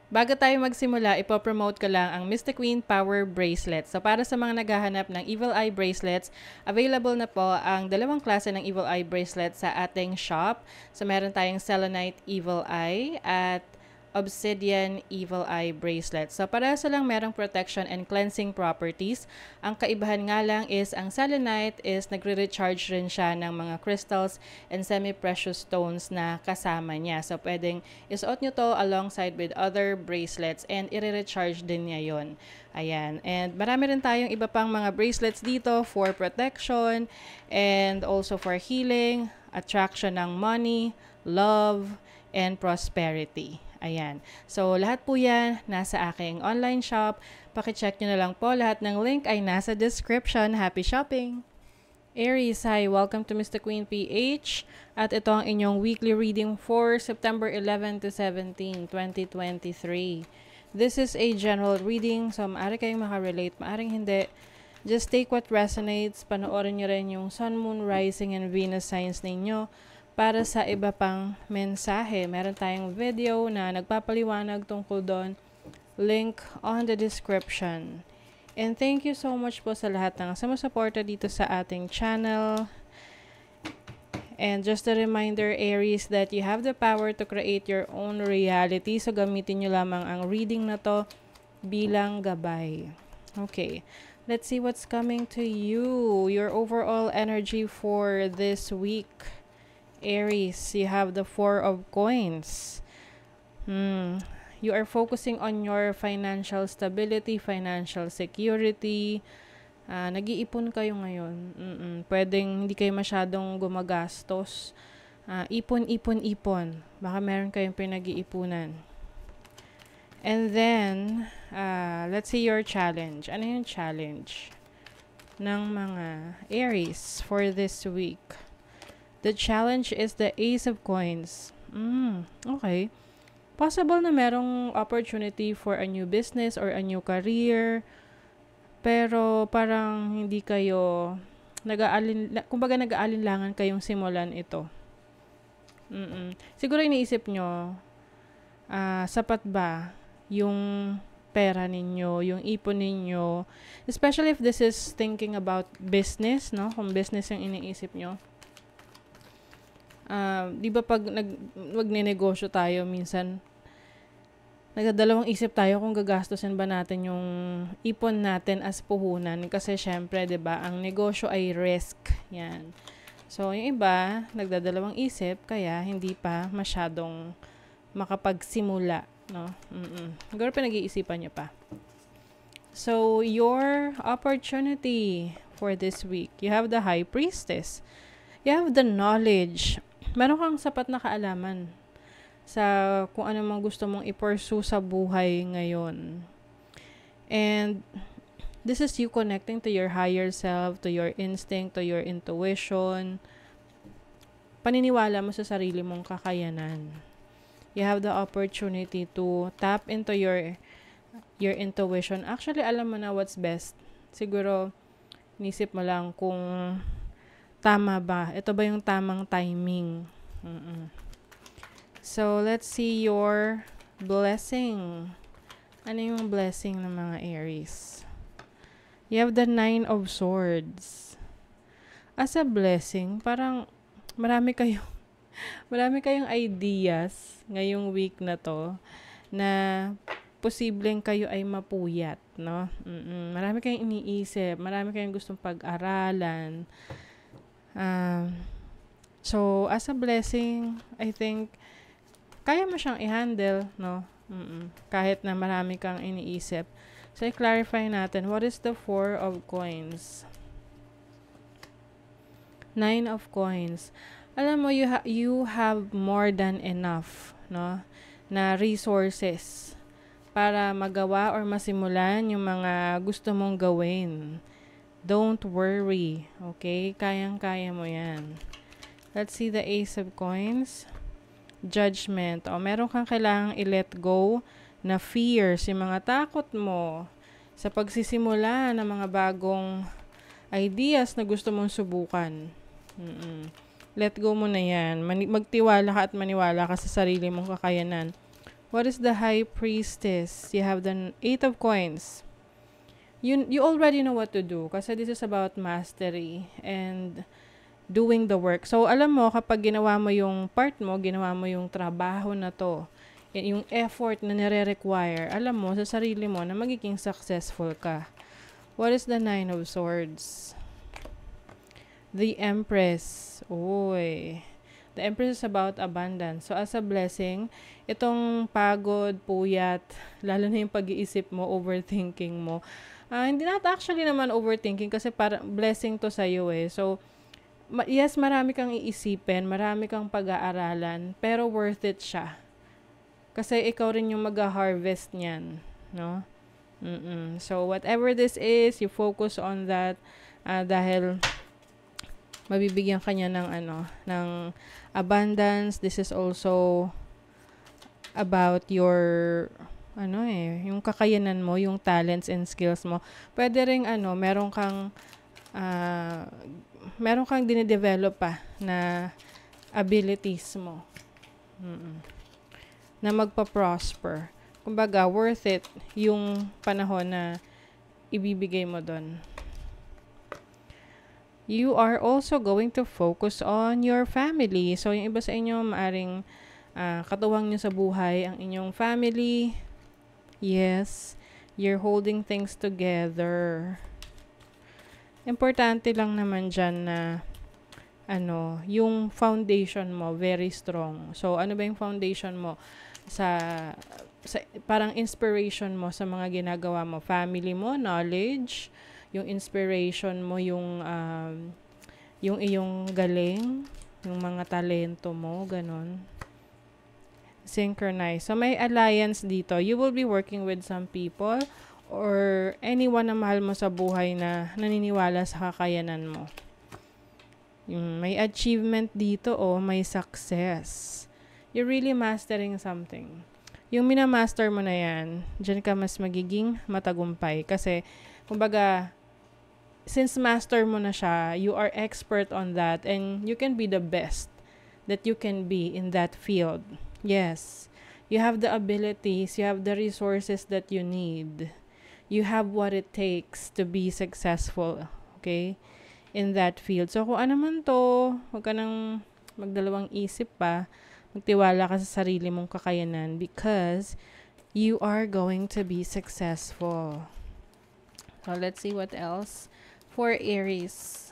Bago tayo magsimula, ipopromote ko lang ang Mystic Queen Power Bracelet. So para sa mga naghahanap ng Evil Eye Bracelets, available na po ang dalawang klase ng Evil Eye Bracelet sa ating shop. So meron tayong Selenite Evil Eye at Obsidian Evil Eye Bracelet. So parehas lang merong protection and cleansing properties. Ang kaibahan nga lang is ang Selenite is nagre-recharge rin siya ng mga crystals and semi-precious stones na kasama niya. So pwedeng isuot nyo to alongside with other bracelets and i-recharge din niya yon. Ayan. And marami rin tayong iba pang mga bracelets dito for protection and also for healing, attraction ng money, love, and prosperity. Ayan. So, lahat po yan nasa aking online shop. Pakicheck nyo na lang po. Lahat ng link ay nasa description. Happy shopping! Aries, hi! Welcome to Mr. Queen PH. At ito ang inyong weekly reading for September 11 to 17, 2023. This is a general reading. So, maaari kayong makarelate, maaring hindi. Just take what resonates. Panoorin nyo rin yung Sun, Moon, Rising, and Venus signs ninyo. Para sa iba pang mensahe, meron tayong video na nagpapaliwanag tungkol doon. Link on the description. And thank you so much po sa lahat ng sumusuporta dito sa ating channel. And just a reminder, Aries, that you have the power to create your own reality. So gamitin nyo lamang ang reading na to bilang gabay. Okay, let's see what's coming to you. Your overall energy for this week. Aries, you have the Four of Coins. You are focusing on your financial stability, financial security. Nag-iipon kayo ngayon. Pwedeng hindi kayo masyadong gumagastos. Ipon. Baka meron kayong pinag-iipunan. And then, let's see your challenge. Ano yung challenge ng mga Aries for this week? The challenge is the Ace of Coins. Okay. Possible na merong opportunity for a new business or a new career. Pero parang hindi kayo kumbaga nag-aalinlangan kayong simulan ito. Siguro iniisip nyo, sapat ba yung pera ninyo, yung ipon ninyo, especially if this is thinking about business, no? Kung business yung iniisip nyo. Di ba pag magne-negosyo tayo, minsan nagdadalawang isip tayo kung gagastusin ba natin yung ipon natin as puhunan. Kasi syempre, di ba, ang negosyo ay risk. Yan. So, yung iba, nagdadalawang isip, kaya hindi pa masyadong makapagsimula. No? Siguro pinag-iisipan nyo pa. So, your opportunity for this week. You have the High Priestess. You have the knowledge. Meron kang sapat na kaalaman sa kung ano mang gusto mong i-pursue sa buhay ngayon. And this is you connecting to your higher self, to your instinct, to your intuition. Paniniwala mo sa sarili mong kakayanan. You have the opportunity to tap into your intuition. Actually, alam mo na what's best. Siguro, nisip mo lang kung tama ba? Ito ba yung tamang timing? So, let's see your blessing. Ano yung blessing ng mga Aries? You have the Nine of Swords. As a blessing, parang marami kayong ideas ngayong week na to na posibleng kayo ay mapuyat, no? Marami kayong iniisip, marami kayong gustong pag-aralan. So, as a blessing, I think, kaya mo siyang i-handle, no? Kahit na marami kang iniisip. So, i-clarify natin, what is the Four of Coins? Nine of Coins. Alam mo, you have more than enough, no? Na resources para magawa or masimulan yung mga gusto mong gawin. Don't worry, okay? Kayang-kaya mo yan. Let's see the Ace of Coins. Judgment. Meron kang kailangang i-let go na fears, yung mga takot mo sa pagsisimula ng mga bagong ideas na gusto mong subukan. Let go mo na yan. Magtiwala ka at maniwala ka sa sarili mong kakayanan. What is the High Priestess? You have the Eight of Coins. You already know what to do kasi this is about mastery and doing the work. So, alam mo, kapag ginawa mo yung part mo, ginawa mo yung trabaho na to, yung effort na nire-require, alam mo sa sarili mo na magiging successful ka. What is the Nine of Swords? The Empress. Uy. The Empress is about abundance. So, as a blessing, itong pagod, puyat, lalo na yung pag-iisip mo, overthinking mo. Hindi not actually naman overthinking kasi para blessing to sa'yo eh. So, yes, marami kang iisipin, marami kang pag-aaralan, pero worth it siya. Kasi ikaw rin yung mag-harvest niyan, no? So, whatever this is, you focus on that dahil mabibigyan ka niya ng abundance. This is also about your yung kakayanan mo, yung talents and skills mo. Pwede ring meron kang dine-develop pa na abilities mo. Na magpa-prosper. Kumbaga, worth it yung panahon na ibibigay mo doon. You are also going to focus on your family. So, yung iba sa inyo, maaring katuwang nyo sa buhay ang inyong family. Yes, you're holding things together. Importante lang naman dyan na yung foundation mo very strong. So, ano ba yung foundation mo? Sa parang inspiration mo sa mga ginagawa mo. Family mo, knowledge, yung inspiration mo, yung iyong galing, yung mga talento mo, ganon. Synchronize. So, may alliance dito. You will be working with some people or anyone na mahal mo sa buhay na naniniwala sa kakayanan mo. May achievement dito o may success. You're really mastering something. Yung minamaster mo na yan, dyan ka mas magiging matagumpay. Kasi, kumbaga, since master mo na siya, you are expert on that and you can be the best that you can be in that field. Yes, you have the abilities, you have the resources that you need. You have what it takes to be successful, okay, in that field. So, kung ano man to, huwag ka nang magdalawang isip pa, magtiwala ka sa sarili mong kakayanan because you are going to be successful. So, let's see what else. For Aries.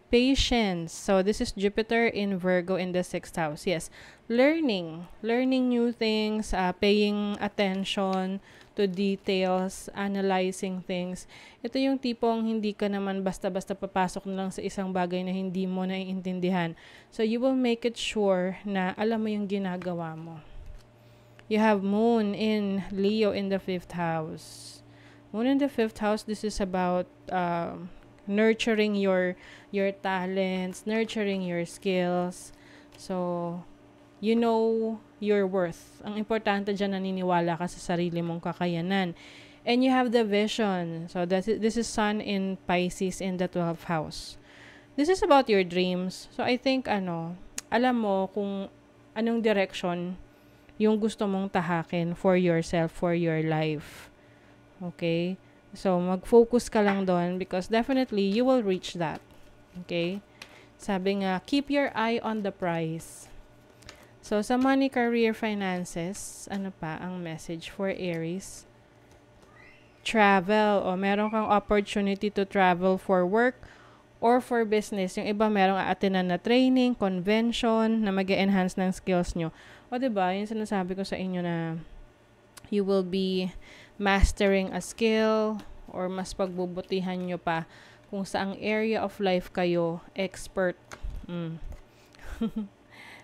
Patience. So, this is Jupiter in Virgo in the 6th house. Yes. Learning new things, paying attention to details, analyzing things. Ito yung tipong hindi ka naman basta-basta papasok na lang sa isang bagay na hindi mo naiintindihan. So, you will make it sure na alam mo yung ginagawa mo. You have Moon in Leo in the 5th house. Moon in the 5th house, this is about nurturing your talents, nurturing your skills. So, you know your worth. Ang importante dyan, naniniwala ka sa sarili mong kakayanan. And you have the vision. So, this is Sun in Pisces in the 12th house. This is about your dreams. So, I think, alam mo kung anong direction yung gusto mong tahakin for yourself, for your life. Okay? So, mag-focus ka lang doon because definitely you will reach that. Okay? Sabi nga, keep your eye on the prize. So, sa money, career, finances, ano pa ang message for Aries? Travel. O, meron kang opportunity to travel for work or for business. Yung iba, merong aatenan na training, convention, na mag-enhance ng skills nyo. O, diba? Yung sinasabi ko sa inyo na you will be mastering a skill or mas pagbubutihan nyo pa kung saang area of life kayo expert.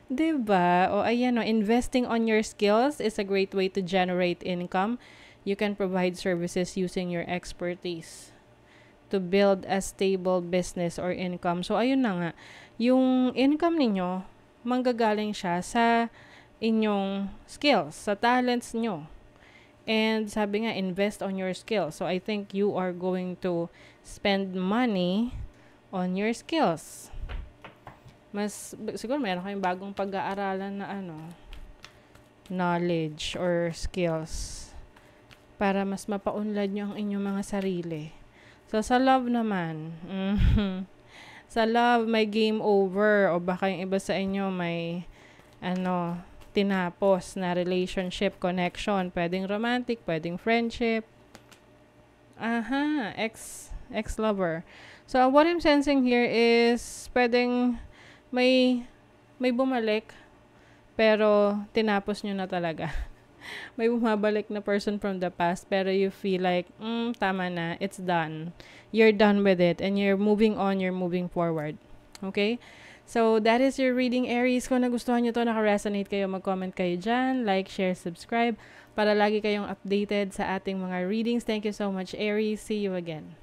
Diba? O ayan investing on your skills is a great way to generate income. You can provide services using your expertise to build a stable business or income. So ayun na nga, yung income ninyo, manggagaling siya sa inyong skills, sa talents nyo. And sabi nga, invest on your skills. So, I think you are going to spend money on your skills. Siguro meron kayong bagong pag-aaralan na knowledge or skills para mas mapaunlad nyo ang inyong mga sarili. So, sa love naman, sa love, may game over o baka yung iba sa inyo may tinapos na relationship, connection. Pwedeng romantic, pwedeng friendship. Ex-lover. So, what I'm sensing here is pwedeng may bumalik pero tinapos nyo na talaga. May bumabalik na person from the past pero you feel like, tama na, it's done. You're done with it and you're moving on, you're moving forward. Okay? So, that is your reading, Aries. Kung nagustuhan nyo to, naka-resonate kayo, mag-comment kayo dyan, like, share, subscribe, para lagi kayong updated sa ating mga readings. Thank you so much, Aries. See you again.